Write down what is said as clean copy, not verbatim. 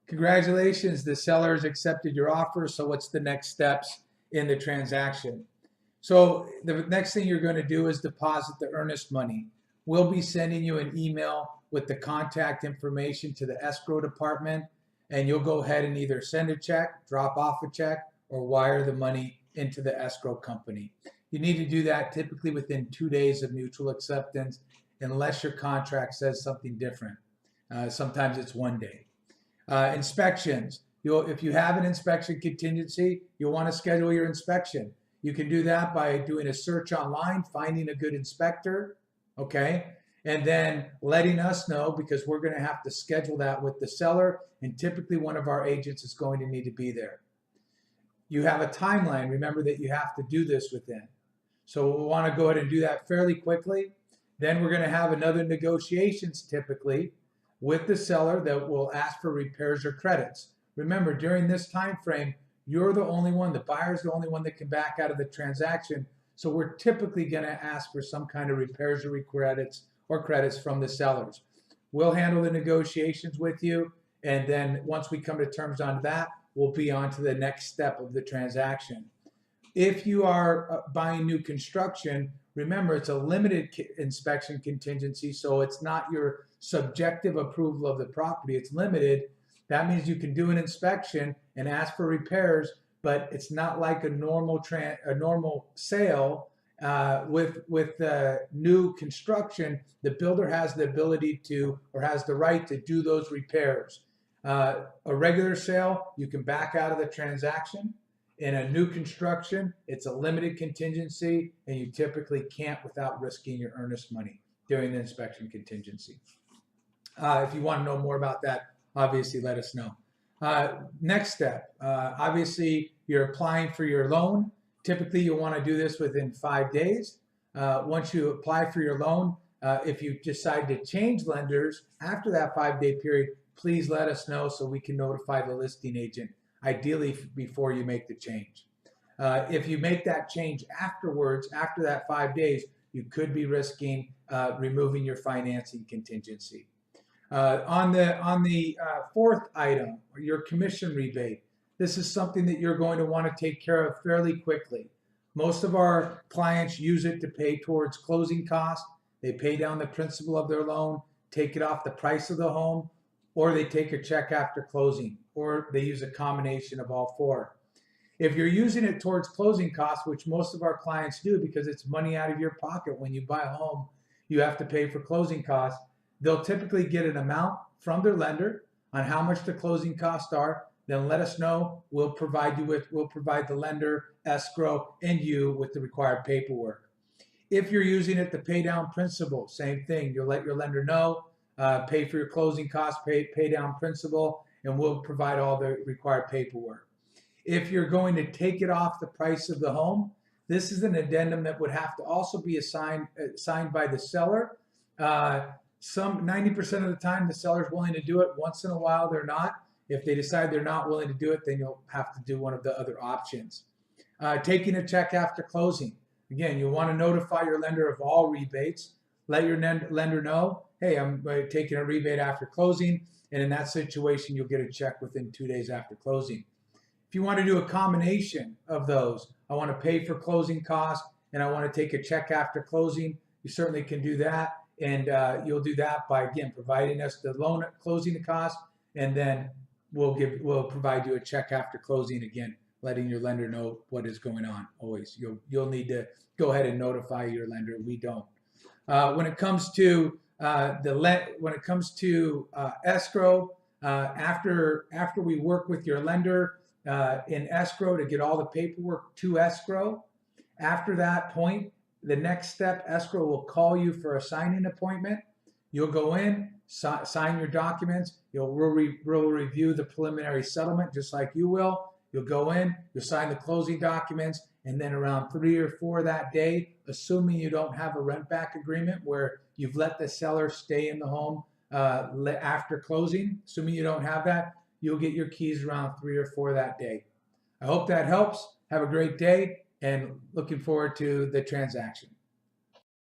Congratulations, the seller has accepted your offer. So what's the next steps in the transaction? So the next thing you're going to do is deposit the earnest money. We'll be sending you an email with the contact information to the escrow department, and you'll go ahead and either send a check, drop off a check, or wire the money into the escrow company. You need to do that typically within 2 days of mutual acceptance, unless your contract says something different. Sometimes it's 1 day. Inspections. If you have an inspection contingency, you'll want to schedule your inspection. You can do that by doing a search online, finding a good inspector, okay? And then letting us know, because we're going to have to schedule that with the seller, and typically one of our agents is going to need to be there. You have a timeline, remember, that you have to do this within. So we'll want to go ahead and do that fairly quickly. Then we're going to have another negotiations typically with the seller that will ask for repairs or credits. Remember, during this time frame, you're the only one, the buyer's the only one that can back out of the transaction. So we're typically going to ask for some kind of repairs or credits from the sellers. We'll handle the negotiations with you, and then once we come to terms on that, we'll be on to the next step of the transaction. If you are buying new construction, remember, it's a limited inspection contingency, so it's not your subjective approval of the property. It's limited. That means you can do an inspection and ask for repairs, but it's not like a normal sale. With new construction, the builder has the ability to, or has the right to, do those repairs. A regular sale, you can back out of the transaction. In a new construction, it's a limited contingency, and you typically can't without risking your earnest money during the inspection contingency. If you want to know more about that, obviously let us know. Next step, obviously you're applying for your loan. Typically you'll want to do this within 5 days. Once you apply for your loan, if you decide to change lenders after that 5-day period, please let us know so we can notify the listing agent, ideally before you make the change. If you make that change afterwards, after that 5 days, you could be risking removing your financing contingency. On the fourth item, your commission rebate, this is something that you're going to want to take care of fairly quickly. Most of our clients use it to pay towards closing costs. They pay down the principal of their loan, take it off the price of the home, or they take a check after closing, or they use a combination of all four. If you're using it towards closing costs, which most of our clients do because it's money out of your pocket, when you buy a home, you have to pay for closing costs. They'll typically get an amount from their lender on how much the closing costs are. Then let us know. We'll provide the lender, escrow, and you with the required paperwork. If you're using it to pay down principal, same thing. You'll let your lender know, pay for your closing costs, pay down principal, and we'll provide all the required paperwork. If you're going to take it off the price of the home, this is an addendum that would have to also be signed by the seller. 90% of the time the seller's willing to do it. Once in a while they're not. If they decide they're not willing to do it, then you'll have to do one of the other options. Taking a check after closing. Again, you'll want to notify your lender of all rebates. Let your lender know, hey, I'm taking a rebate after closing, and in that situation you'll get a check within 2 days after closing. If you want to do a combination of those, I want to pay for closing costs and I want to take a check after closing, you certainly can do that. And you'll do that by, again, providing us the loan closing cost, and then we'll provide you a check after closing, again, letting your lender know what is going on. Always, you'll need to go ahead and notify your lender. We don't. When it comes to escrow, after we work with your lender in escrow to get all the paperwork to escrow, after that point, the next step, escrow will call you for a signing appointment. You'll go in, sign your documents. We'll review the preliminary settlement just like you will. You'll go in, you'll sign the closing documents, and then around 3 or 4 that day, assuming you don't have a rent back agreement where you've let the seller stay in the home after closing, assuming you don't have that, you'll get your keys around 3 or 4 that day. I hope that helps. Have a great day, and looking forward to the transaction.